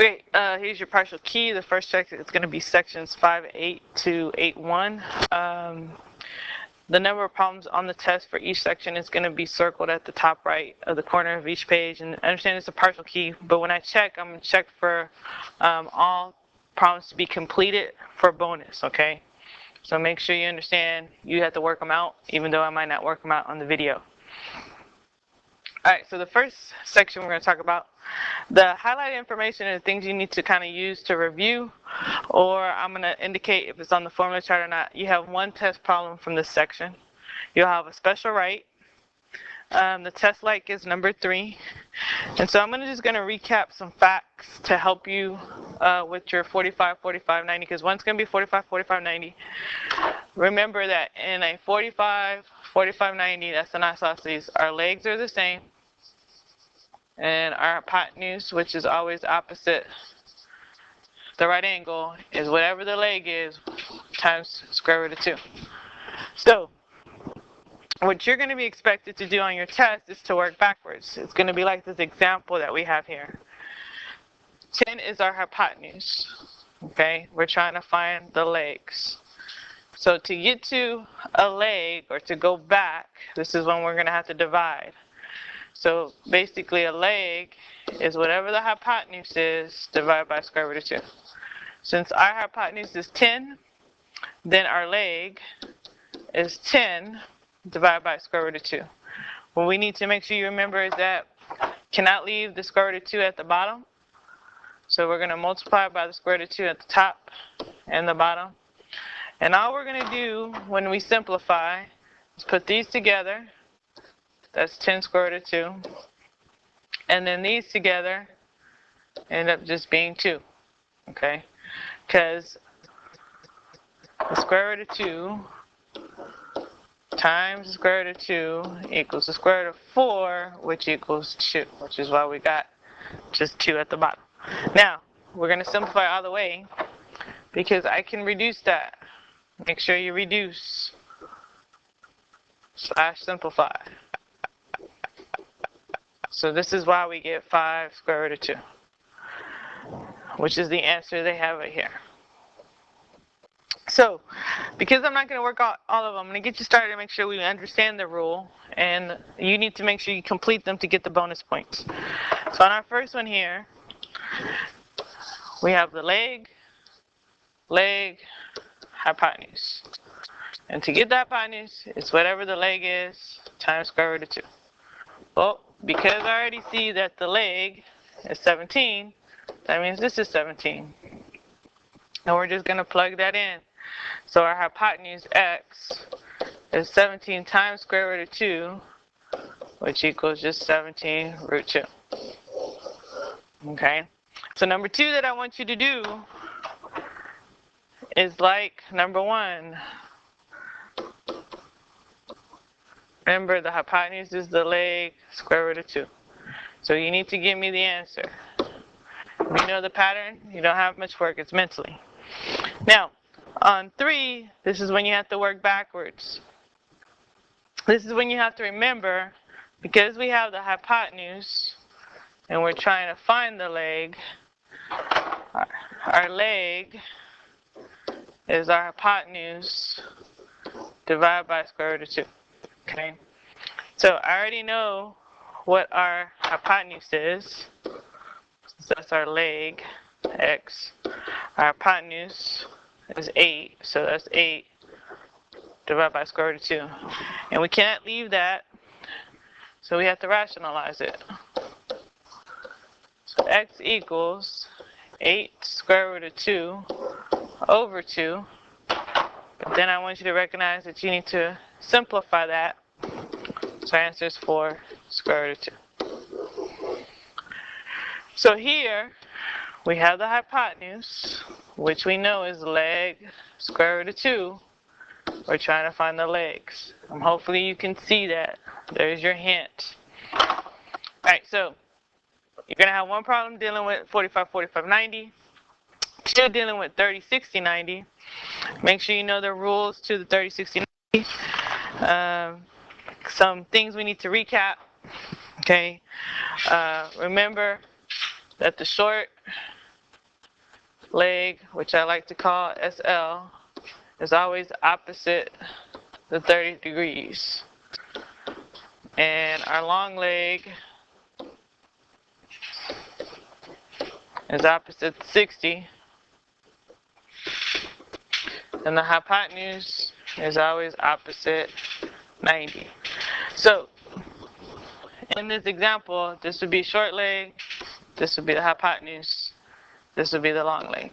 Okay, here's your partial key. The first section is going to be sections 5-8 to 8-1. The number of problems on the test for each section is going to be circled at the top right of the corner of each page. And I understand it's a partial key, but when I check, I'm going to check for all problems to be completed for bonus, okay? So make sure you understand you have to work them out, even though I might not work them out on the video. Alright, so the first section we're going to talk about, the highlighted information are the things you need to kind of use to review, or I'm going to indicate if it's on the formula chart or not. You have one test problem from this section. You'll have a special right. The test like is number 3. And so I'm just going to recap some facts to help you with your 45, 45, 90, because one's going to be 45, 45, 90. Remember that in a 45, 45, 90, that's an isosceles. Our legs are the same. And our hypotenuse, which is always opposite the right angle, is whatever the leg is times square root of 2. So what you're going to be expected to do on your test is to work backwards. It's going to be like this example that we have here. 10 is our hypotenuse. Okay, we're trying to find the legs. So to get to a leg, or to go back, this is when we're going to have to divide. So basically a leg is whatever the hypotenuse is divided by square root of 2. Since our hypotenuse is 10, then our leg is 10 divided by square root of 2. What we need to make sure you remember is that cannot leave the square root of 2 at the bottom. So we're going to multiply by the square root of 2 at the top and the bottom. And all we're going to do when we simplify is put these together. That's 10 square root of 2. And then these together end up just being 2. Okay? Because the square root of 2 times the square root of 2 equals the square root of 4, which equals 2, which is why we got just 2 at the bottom. Now, we're going to simplify all the way because I can reduce that. Make sure you reduce / simplify. So this is why we get 5 square root of 2, which is the answer they have right here. So, because I'm not going to work all of them, I'm going to get you started and make sure we understand the rule, and you need to make sure you complete them to get the bonus points. So on our first one here, we have the leg, hypotenuse. And to get the hypotenuse, it's whatever the leg is times square root of 2. Well, because I already see that the leg is 17, that means this is 17. And we're just going to plug that in. So our hypotenuse x is 17 times square root of 2, which equals just 17 root 2. Okay? So number 2 that I want you to do is like number 1. Remember, the hypotenuse is the leg, square root of 2. So you need to give me the answer. If you know the pattern, you don't have much work, it's mentally. Now, on 3, this is when you have to work backwards. This is when you have to remember, because we have the hypotenuse, and we're trying to find the leg, our leg is our hypotenuse divided by square root of 2. Okay, so I already know what our hypotenuse is. So that's our leg, x. Our hypotenuse is 8, so that's 8 divided by square root of 2. And we cannot leave that, so we have to rationalize it. So x equals 8 square root of 2 over 2. But then I want you to recognize that you need to simplify that. So our answer is 4 square root of 2. So here we have the hypotenuse, which we know is leg square root of 2. We're trying to find the legs. Hopefully you can see that. There's your hint. Alright, so you're going to have one problem dealing with 45, 45, 90. 2 dealing with 30, 60, 90. Make sure you know the rules to the 30, 60, 90. Some things we need to recap. Okay. Remember that the short leg, which I like to call SL, is always opposite the 30 degrees. And our long leg is opposite 60. And the hypotenuse is always opposite 90. So, in this example, this would be short leg, this would be the hypotenuse, this would be the long leg.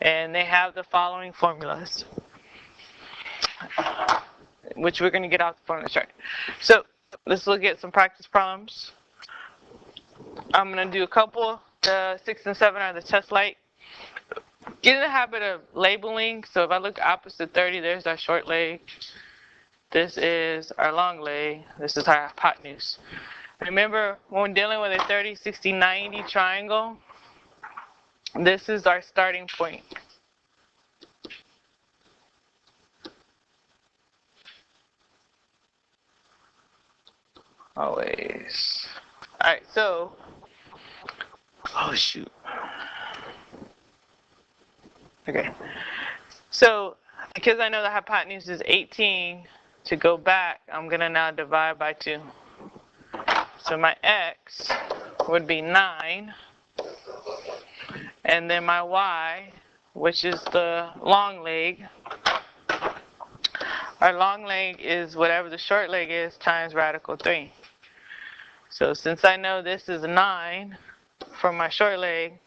And they have the following formulas, which we're going to get off the formula chart. So, let's look at some practice problems. I'm going to do a couple. The 6 and 7 are the test light. Get in the habit of labeling. So if I look opposite 30, there's our short leg. This is our long leg. This is our hypotenuse. Remember, when we're dealing with a 30, 60, 90 triangle, this is our starting point. Always. Alright, so, oh shoot. Okay, so because I know the hypotenuse is 18, to go back, I'm going to now divide by 2. So my x would be 9, and then my y, which is the long leg, our long leg is whatever the short leg is times radical 3. So since I know this is 9 for my short leg,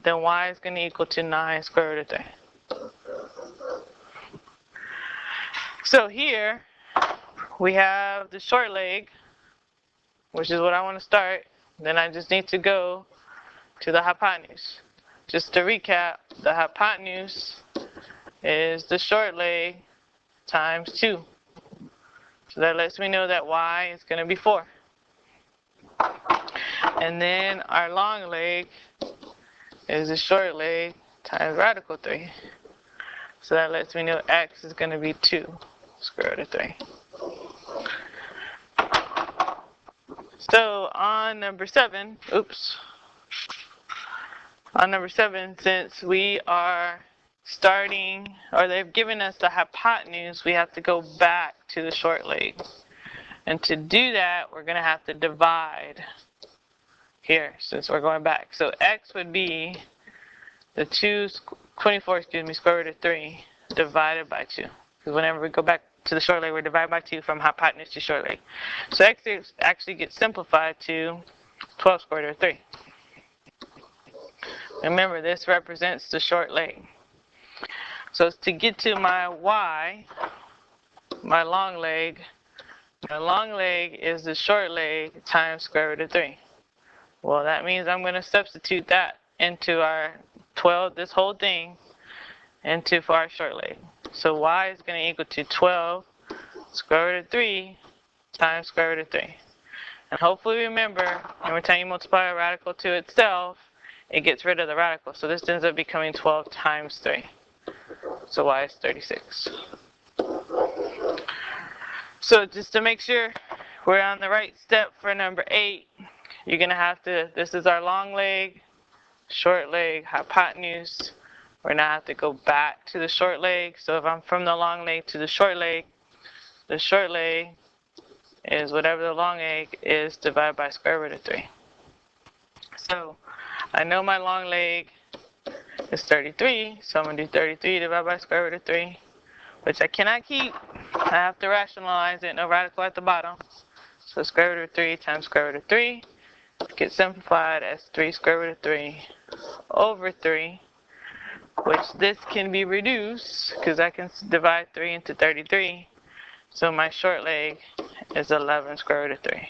then y is going to equal to 9 square root of 3. So here we have the short leg, which is what I want to start. Then I just need to go to the hypotenuse. Just to recap, the hypotenuse is the short leg times 2. So that lets me know that y is going to be 4. And then our long leg is the short leg times radical 3. So that lets me know x is going to be 2 square root of 3. So on number 7, since we are starting, or they've given us the hypotenuse, we have to go back to the short leg. And to do that, we're going to have to divide here, since we're going back. So x would be the 24 square root of 3 divided by 2. Because whenever we go back to the short leg, we're divided by 2 from hypotenuse to short leg. So x actually gets simplified to 12 square root of 3. Remember, this represents the short leg. So to get to my y, my long leg is the short leg times square root of 3. Well, that means I'm going to substitute that into our 12, this whole thing, for our short leg. So y is going to equal to 12 square root of 3 times square root of 3. And hopefully remember, every time you multiply a radical to itself, it gets rid of the radical. So this ends up becoming 12 times 3. So y is 36. So just to make sure we're on the right step for number 8, you're going to have to, this is our long leg, short leg, hypotenuse. We're going to have to go back to the short leg. So if I'm from the long leg to the short leg is whatever the long leg is divided by square root of 3. So I know my long leg is 33, so I'm going to do 33 divided by square root of 3, which I cannot keep. I have to rationalize it, no radical at the bottom. So square root of 3 times square root of 3 gets simplified as 3 square root of 3 over 3, which this can be reduced because I can divide 3 into 33. So my short leg is 11 square root of 3.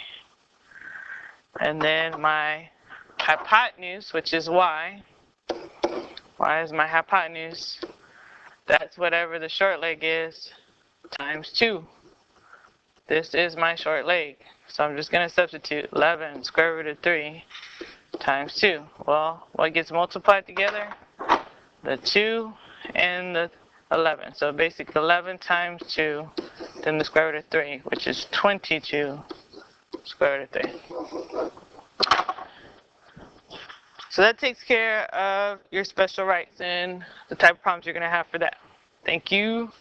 And then my hypotenuse, which is y is my hypotenuse. That's whatever the short leg is times 2. This is my short leg. So I'm just going to substitute 11 square root of 3 times 2. Well, what gets multiplied together? The 2 and the 11. So basically 11 times 2, then the square root of 3, which is 22 square root of 3. So that takes care of your special rights and the type of problems you're going to have for that. Thank you.